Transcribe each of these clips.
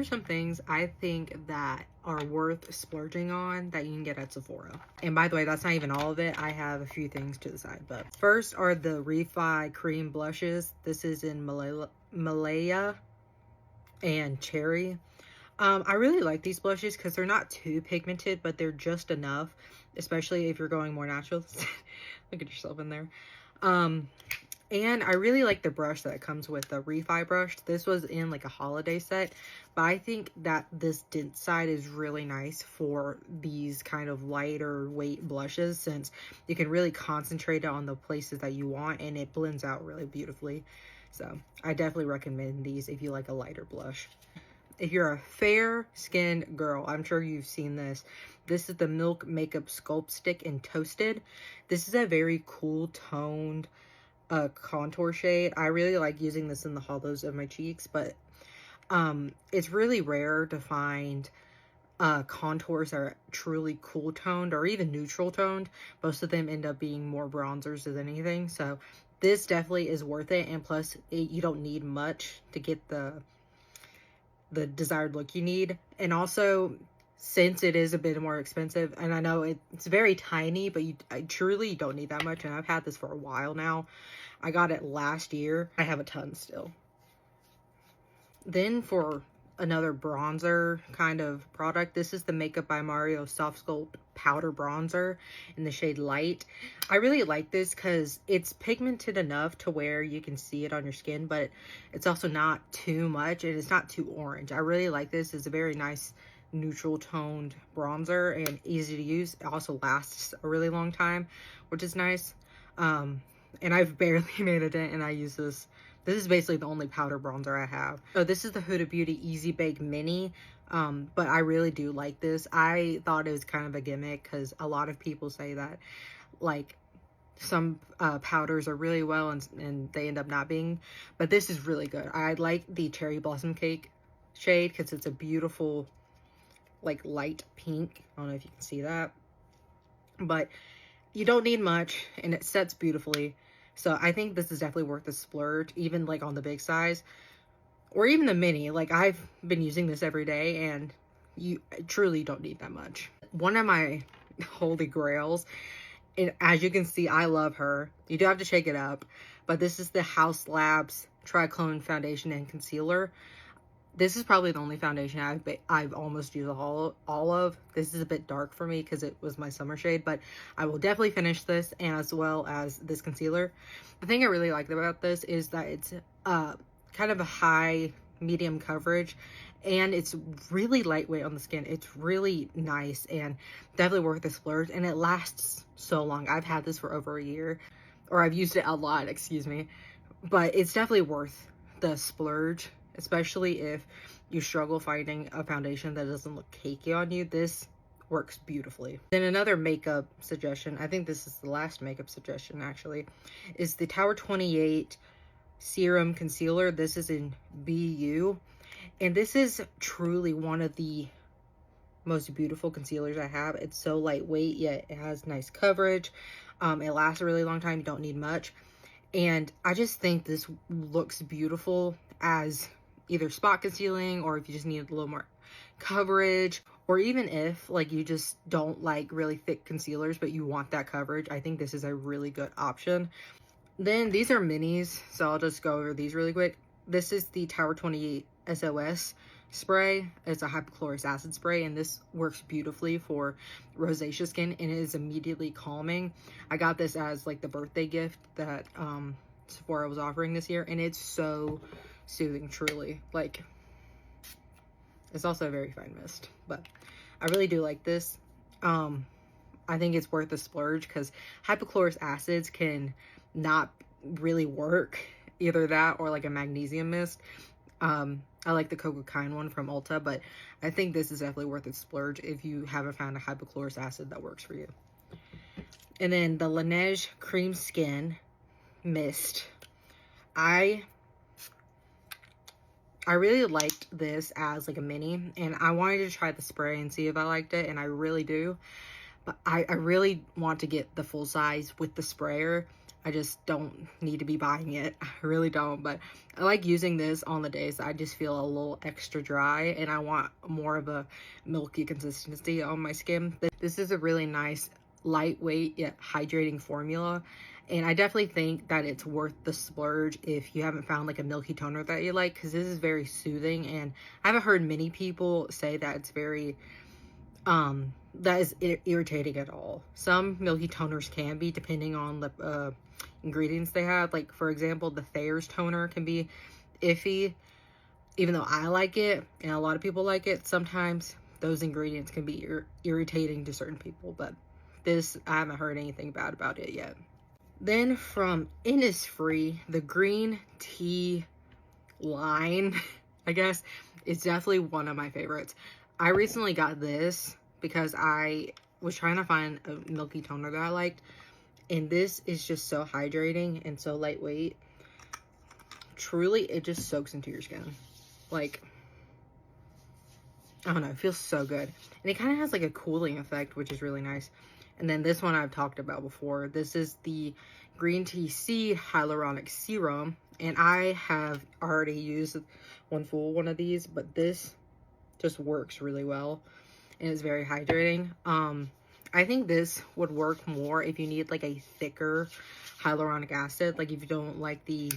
are some things I think that are worth splurging on that you can get at Sephora. And by the way, that's not even all of it. I have a few things to the side. But first are the Refi Cream Blushes. This is in Malaya and Cherry. I really like these blushes because they're not too pigmented, but they're just enough, especially if you're going more natural. Look at yourself in there. And I really like the brush that comes with the Refi brush. This was in like a holiday set, but I think that this dent side is really nice for these kind of lighter weight blushes, since you can really concentrate it on the places that you want and it blends out really beautifully. So I definitely recommend these if you like a lighter blush. If you're a fair-skinned girl, I'm sure you've seen this. This is the Milk Makeup Sculpt Stick in Toasted. This is a very cool toned contour shade. I really like using this in the hollows of my cheeks, but it's really rare to find contours that are truly cool toned or even neutral toned. Most of them end up being more bronzers than anything. So this definitely is worth it. And plus, you don't need much to get the desired look you need. And also, since it is a bit more expensive, and I know it's very tiny, but I truly don't need that much, and I've had this for a while now. I got it last year. I have a ton still. Then for another bronzer kind of product, this is the Makeup by Mario Soft Sculpt Powder Bronzer in the shade Light. I really like this because it's pigmented enough to where you can see it on your skin, but it's also not too much and it's not too orange. I really like this. It's a very nice neutral toned bronzer and easy to use. It also lasts a really long time, which is nice. And I've barely made a dent, and I use this. This is basically the only powder bronzer I have. So this is the Huda Beauty Easy Bake Mini, but I really do like this. I thought it was kind of a gimmick because a lot of people say that like some powders are really well and they end up not being, but this is really good. I like the Cherry Blossom Cake shade because it's a beautiful like light pink. I don't know if you can see that, but you don't need much and it sets beautifully. So I think this is definitely worth the splurge, even like on the big size or even the mini. Like I've been using this every day and you truly don't need that much. One of my holy grails, and as you can see, I love her. You do have to shake it up, but this is the House Labs Triclone Foundation and Concealer. This is probably the only foundation I've almost used all of. This is a bit dark for me because it was my summer shade, but I will definitely finish this, and as well as this concealer. The thing I really liked about this is that it's kind of a high medium coverage, and it's really lightweight on the skin. It's really nice and definitely worth the splurge, and it lasts so long. I've had this for over a year, or I've used it a lot, excuse me, but it's definitely worth the splurge. Especially if you struggle finding a foundation that doesn't look cakey on you. This works beautifully. Then another makeup suggestion, I think this is the last makeup suggestion actually, is the Tower 28 Serum Concealer. This is in BU, and this is truly one of the most beautiful concealers I have. It's so lightweight, yet it has nice coverage. It lasts a really long time. You don't need much. And I just think this looks beautiful as either spot concealing, or if you just need a little more coverage, or even if like you just don't like really thick concealers but you want that coverage. I think this is a really good option. Then these are minis, so I'll just go over these really quick. This is the Tower 28 SOS spray. It's a hypochlorous acid spray, and this works beautifully for rosacea skin, and it is immediately calming. I got this as like the birthday gift that Sephora was offering this year, and it's so soothing, truly. Like, it's also a very fine mist, but I really do like this. I think it's worth the splurge because hypochlorous acids can not really work, either that or like a magnesium mist. I like the Cocoa one from Ulta, but I think this is definitely worth the splurge if you haven't found a hypochlorous acid that works for you. And then the Laneige Cream Skin Mist. I really liked this as like a mini, and I wanted to try the spray and see if I liked it, and I really do. But I really want to get the full size with the sprayer. I just don't need to be buying it. I really don't, but I like using this on the days I just feel a little extra dry and I want more of a milky consistency on my skin. This is a really nice, lightweight yet hydrating formula, and I definitely think that it's worth the splurge if you haven't found like a milky toner that you like, because this is very soothing, and I haven't heard many people say that it's very that is irritating at all. Some milky toners can be, depending on the ingredients they have. Like, for example, the Thayer's toner can be iffy, even though I like it and a lot of people like it. Sometimes those ingredients can be irritating to certain people, but this, I haven't heard anything bad about it yet. Then from Innisfree, the green tea line, I guess, is definitely one of my favorites. I recently got this because I was trying to find a milky toner that I liked, and this is just so hydrating and so lightweight. Truly, it just soaks into your skin. Like, I don't know, it feels so good. And it kind of has like a cooling effect, which is really nice. And then this one I've talked about before. This is the Green Tea Seed Hyaluronic Serum, and I have already used one full one of these, but this just works really well and it's very hydrating. I think this would work more if you need like a thicker hyaluronic acid, like if you don't like the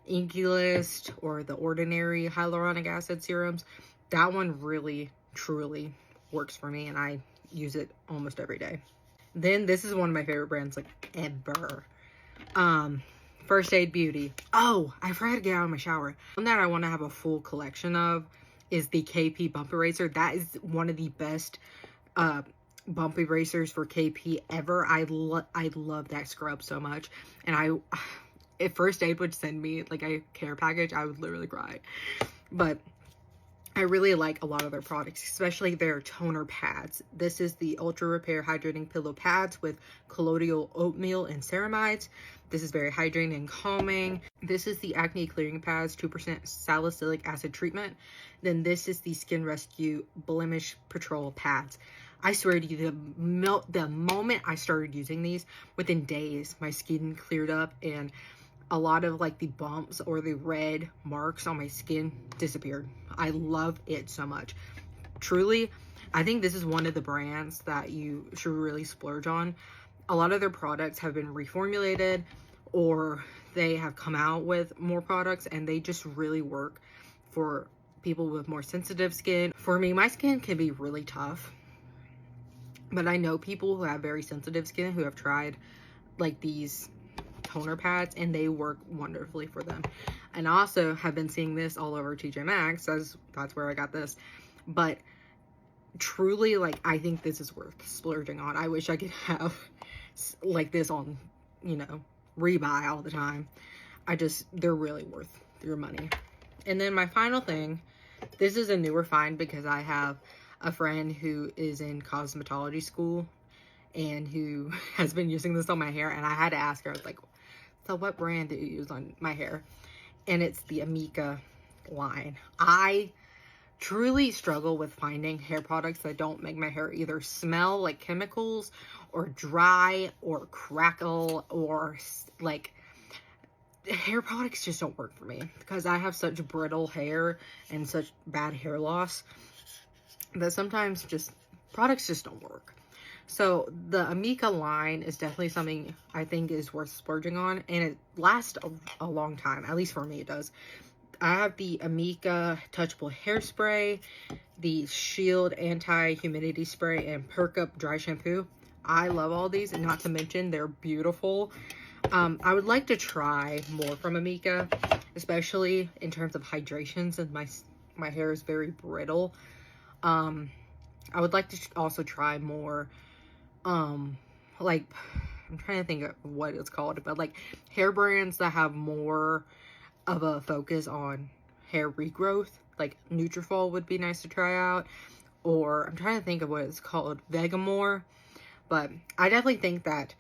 Inky List or the ordinary hyaluronic acid serums. That one really truly works for me, and I use it almost every day. Then this is one of my favorite brands, like, ever. First Aid Beauty. Oh, I forgot to get out of my shower. One that I want to have a full collection of is the KP Bump Eraser. That is one of the best bump erasers for KP ever. I love that scrub so much. And if First Aid would send me like a care package, I would literally cry. But I really like a lot of their products, especially their toner pads. This is the Ultra Repair Hydrating Pillow Pads with colloidal oatmeal and ceramides. This is very hydrating and calming. This is the Acne Clearing Pads 2% Salicylic Acid Treatment. Then this is the Skin Rescue Blemish Patrol Pads. I swear to you, the moment I started using these, within days, my skin cleared up and a lot of like the bumps or the red marks on my skin disappeared. I love it so much. Truly, I think this is one of the brands that you should really splurge on. A lot of their products have been reformulated, or they have come out with more products, and they just really work for people with more sensitive skin. For me, my skin can be really tough, but I know people who have very sensitive skin who have tried like these toner pads, and they work wonderfully for them. And I also have been seeing this all over TJ Maxx, as that's where I got this. But truly, like, I think this is worth splurging on. I wish I could have like this on, you know, rebuy all the time. They're really worth your money. And then my final thing, this is a newer find because I have a friend who is in cosmetology school and who has been using this on my hair, and I had to ask her, I was like, so what brand do you use on my hair? And it's the Amika line. I truly struggle with finding hair products that don't make my hair either smell like chemicals or dry or crackle, or like, hair products just don't work for me because I have such brittle hair and such bad hair loss that sometimes just products just don't work. So the Amika line is definitely something I think is worth splurging on, and it lasts a long time. At least for me, it does. I have the Amika Touchable Hairspray, the Shield Anti-Humidity Spray, and Perk Up Dry Shampoo. I love all these, and not to mention they're beautiful. I would like to try more from Amika, especially in terms of hydration, since my hair is very brittle. I would like to also try more, like, I'm trying to think of what it's called, but like hair brands that have more of a focus on hair regrowth. Like Nutrafol would be nice to try out, or I'm trying to think of what it's called, Vegamore. But I definitely think that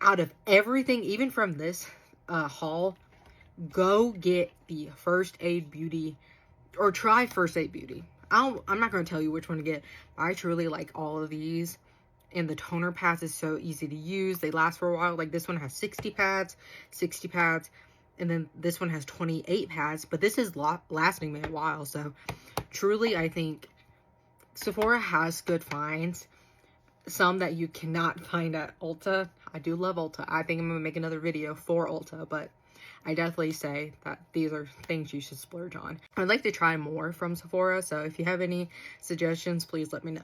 out of everything, even from this haul, go get the First Aid Beauty, or try First Aid Beauty. I'm not going to tell you which one to get. I truly like all of these, And the toner pads is so easy to use. They last for a while. Like this one has 60 pads, and then this one has 28 pads, but this is lasting me a while. So truly, I think Sephora has good finds. Some that you cannot find at Ulta. I do love Ulta. I think I'm going to make another video for Ulta, but I definitely say that these are things you should splurge on. I'd like to try more from Sephora, so if you have any suggestions, please let me know.